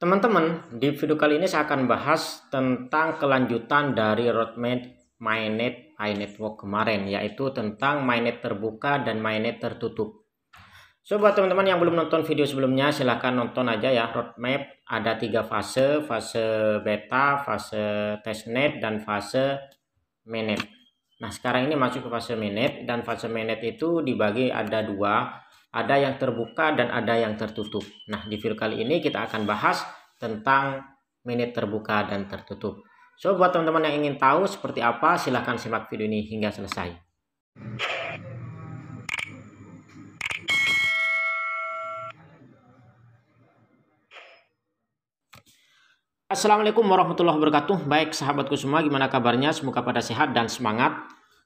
Teman-teman, di video kali ini saya akan bahas tentang kelanjutan dari roadmap mainnet Pi Network kemarin, yaitu tentang mainnet terbuka dan mainnet tertutup. So, buat teman-teman yang belum nonton video sebelumnya, silahkan nonton aja ya. Roadmap ada 3 fase, fase beta, fase testnet, dan fase mainnet. Nah, sekarang ini masuk ke fase mainnet, dan fase mainnet itu dibagi ada 2. Ada yang terbuka dan ada yang tertutup. Nah, di video kali ini kita akan bahas tentang mainnet terbuka dan tertutup. So, buat teman-teman yang ingin tahu seperti apa, silahkan simak video ini hingga selesai. Assalamualaikum warahmatullahi wabarakatuh. Baik sahabatku semua, gimana kabarnya? Semoga pada sehat dan semangat.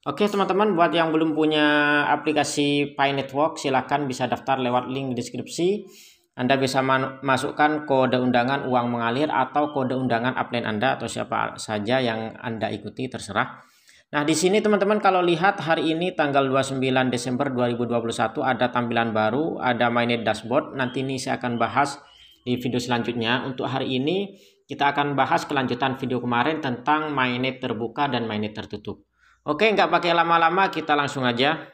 Oke teman-teman, buat yang belum punya aplikasi Pi Network, silahkan bisa daftar lewat link deskripsi. Anda bisa masukkan kode undangan uang mengalir atau kode undangan upline Anda atau siapa saja yang Anda ikuti, terserah. Nah, di sini teman-teman kalau lihat hari ini tanggal 29 Desember 2021 ada tampilan baru, ada mainnet dashboard. Nanti ini saya akan bahas di video selanjutnya. Untuk hari ini kita akan bahas kelanjutan video kemarin tentang mainnet terbuka dan mainnet tertutup. Oke, nggak pakai lama-lama, kita langsung aja.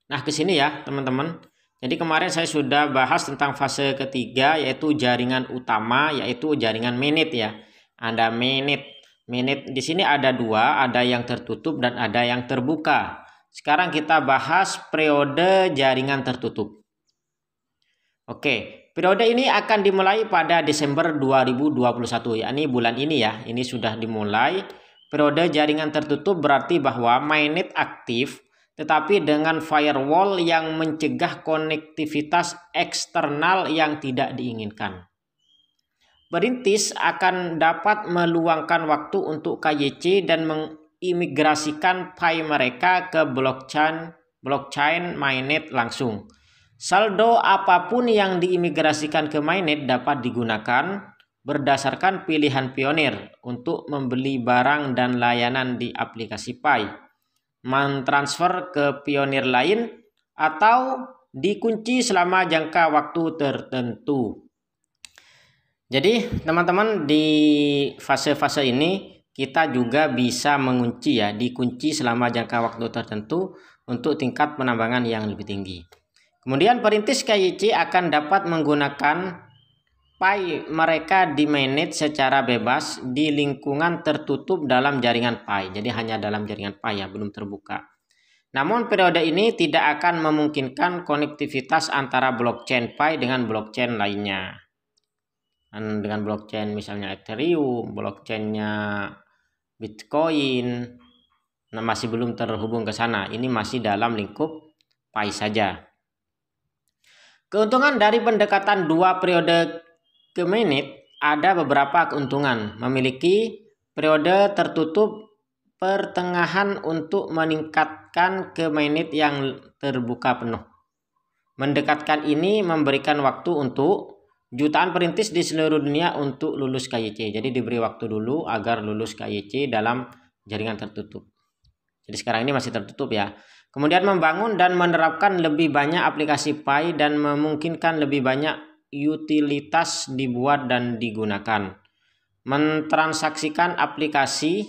Nah, ke sini ya teman-teman. Jadi kemarin saya sudah bahas tentang fase ketiga, yaitu jaringan utama, yaitu jaringan mainnet ya. Ada mainnet di sini ada 2, ada yang tertutup dan ada yang terbuka. Sekarang kita bahas periode jaringan tertutup. Oke, periode ini akan dimulai pada Desember 2021, yakni bulan ini ya. Ini sudah dimulai. Periode jaringan tertutup berarti bahwa mainnet aktif tetapi dengan firewall yang mencegah konektivitas eksternal yang tidak diinginkan. Perintis akan dapat meluangkan waktu untuk KYC dan mengimigrasikan Pi mereka ke blockchain mainnet langsung. Saldo apapun yang diimigrasikan ke mainnet dapat digunakan berdasarkan pilihan pionir untuk membeli barang dan layanan di aplikasi Pi, mentransfer ke pionir lain, atau dikunci selama jangka waktu tertentu. Jadi teman-teman, di fase-fase ini kita juga bisa mengunci ya, dikunci selama jangka waktu tertentu untuk tingkat penambangan yang lebih tinggi. Kemudian perintis KYC akan dapat menggunakan Pi mereka di mainnet secara bebas di lingkungan tertutup dalam jaringan Pi. Jadi hanya dalam jaringan Pi ya, belum terbuka. Namun periode ini tidak akan memungkinkan konektivitas antara blockchain Pi dengan blockchain lainnya. Dan dengan blockchain misalnya Ethereum, blockchainnya Bitcoin, nah masih belum terhubung ke sana. Ini masih dalam lingkup Pi saja. Keuntungan dari pendekatan 2 periode ke mainnet, ada beberapa keuntungan. Memiliki periode tertutup pertengahan untuk meningkatkan ke mainnet yang terbuka penuh. Mendekatkan ini memberikan waktu untuk jutaan perintis di seluruh dunia untuk lulus KYC. Jadi diberi waktu dulu agar lulus KYC dalam jaringan tertutup. Jadi sekarang ini masih tertutup ya. Kemudian membangun dan menerapkan lebih banyak aplikasi Pi dan memungkinkan lebih banyak utilitas dibuat dan digunakan. Mentransisikan aplikasi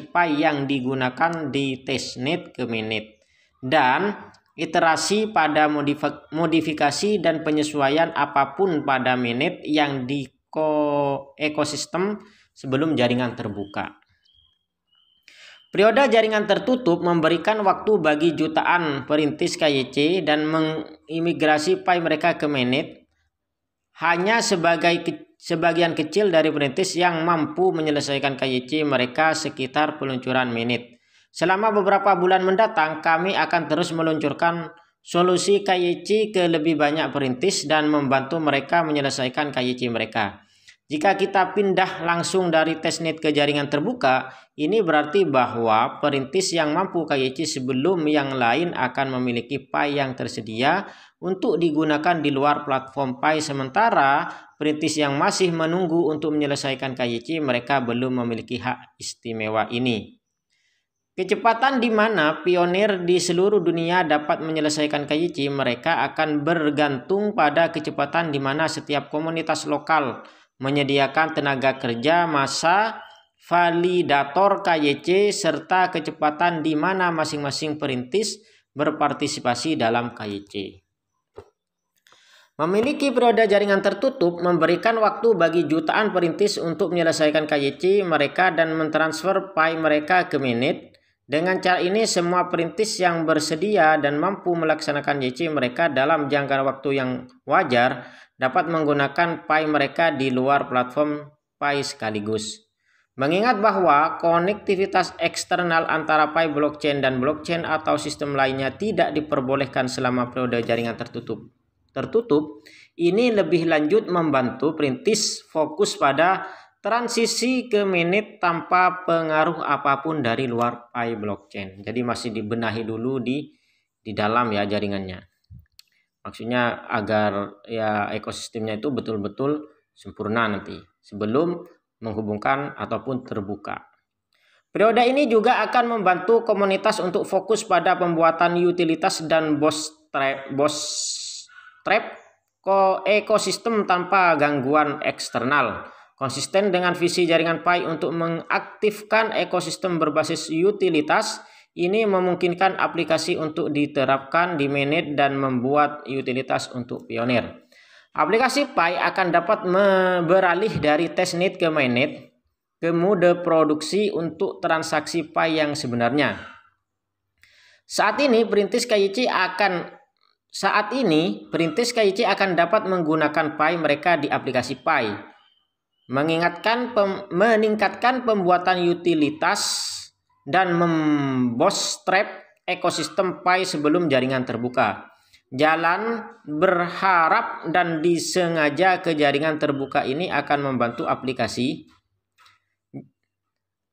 Pi yang digunakan di testnet ke mainnet. Dan iterasi pada modifikasi dan penyesuaian apapun pada mainnet yang di ekosistem sebelum jaringan terbuka. Periode jaringan tertutup memberikan waktu bagi jutaan perintis KYC dan mengimigrasi Pi mereka ke mainnet. Hanya sebagian kecil dari perintis yang mampu menyelesaikan KYC mereka sekitar peluncuran mainnet. Selama beberapa bulan mendatang, kami akan terus meluncurkan solusi KYC ke lebih banyak perintis dan membantu mereka menyelesaikan KYC mereka. Jika kita pindah langsung dari testnet ke jaringan terbuka, ini berarti bahwa perintis yang mampu KYC sebelum yang lain akan memiliki Pi yang tersedia untuk digunakan di luar platform Pi, sementara perintis yang masih menunggu untuk menyelesaikan KYC mereka belum memiliki hak istimewa ini. Kecepatan di mana pionir di seluruh dunia dapat menyelesaikan KYC mereka akan bergantung pada kecepatan di mana setiap komunitas lokal menyediakan tenaga kerja, massa, validator KYC, serta kecepatan di mana masing-masing perintis berpartisipasi dalam KYC. Memiliki periode jaringan tertutup memberikan waktu bagi jutaan perintis untuk menyelesaikan KYC mereka dan mentransfer PI mereka ke mainnet. Dengan cara ini, semua perintis yang bersedia dan mampu melaksanakan KYC mereka dalam jangka waktu yang wajar dapat menggunakan PI mereka di luar platform PI sekaligus. Mengingat bahwa konektivitas eksternal antara PI blockchain dan blockchain atau sistem lainnya tidak diperbolehkan selama periode jaringan tertutup, ini lebih lanjut membantu perintis fokus pada transisi ke mainnet tanpa pengaruh apapun dari luar PI blockchain. Jadi masih dibenahi dulu di dalam ya jaringannya. Maksudnya agar ya ekosistemnya itu betul-betul sempurna nanti sebelum menghubungkan ataupun terbuka. Periode ini juga akan membantu komunitas untuk fokus pada pembuatan utilitas dan bootstrap ekosistem tanpa gangguan eksternal. Konsisten dengan visi jaringan PI untuk mengaktifkan ekosistem berbasis utilitas, ini memungkinkan aplikasi untuk diterapkan di mainnet dan membuat utilitas untuk pionir. Aplikasi PI akan dapat beralih dari testnet ke mainnet ke mode produksi untuk transaksi PI yang sebenarnya. Saat ini perintis KYC akan dapat menggunakan PI mereka di aplikasi PI, meningkatkan pembuatan utilitas dan membootstrap ekosistem PI sebelum jaringan terbuka. Jalan berharap dan disengaja ke jaringan terbuka ini akan membantu aplikasi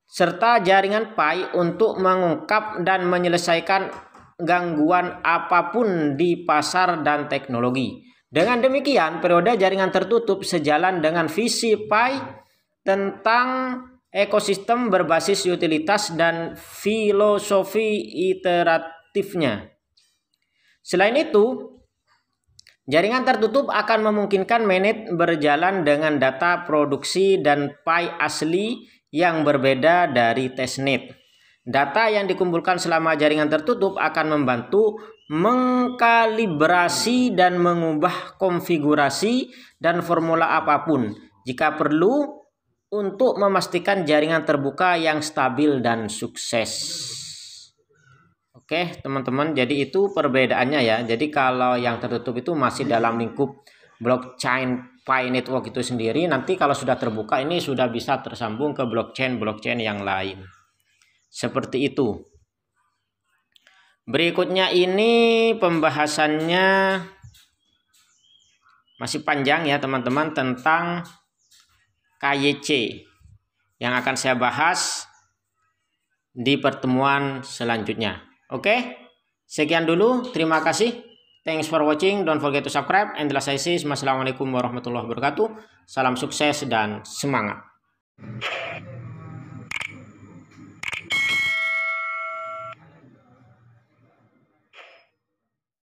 serta jaringan PI untuk mengungkap dan menyelesaikan gangguan apapun di pasar dan teknologi. Dengan demikian, periode jaringan tertutup sejalan dengan visi PI tentang ekosistem berbasis utilitas dan filosofi iteratifnya. Selain itu, jaringan tertutup akan memungkinkan mainnet berjalan dengan data produksi dan PI asli yang berbeda dari testnet. Data yang dikumpulkan selama jaringan tertutup akan membantu mengkalibrasi dan mengubah konfigurasi dan formula apapun jika perlu untuk memastikan jaringan terbuka yang stabil dan sukses. Oke, teman-teman, jadi itu perbedaannya ya. Jadi kalau yang tertutup itu masih dalam lingkup blockchain PI network itu sendiri. Nanti kalau sudah terbuka ini sudah bisa tersambung ke blockchain yang lain. Seperti itu. Berikutnya ini pembahasannya masih panjang ya teman-teman tentang KYC yang akan saya bahas di pertemuan selanjutnya. Oke, sekian dulu. Terima kasih. Thanks for watching. Don't forget to subscribe. And I say, Wassalamualaikum warahmatullahi wabarakatuh. Salam sukses dan semangat.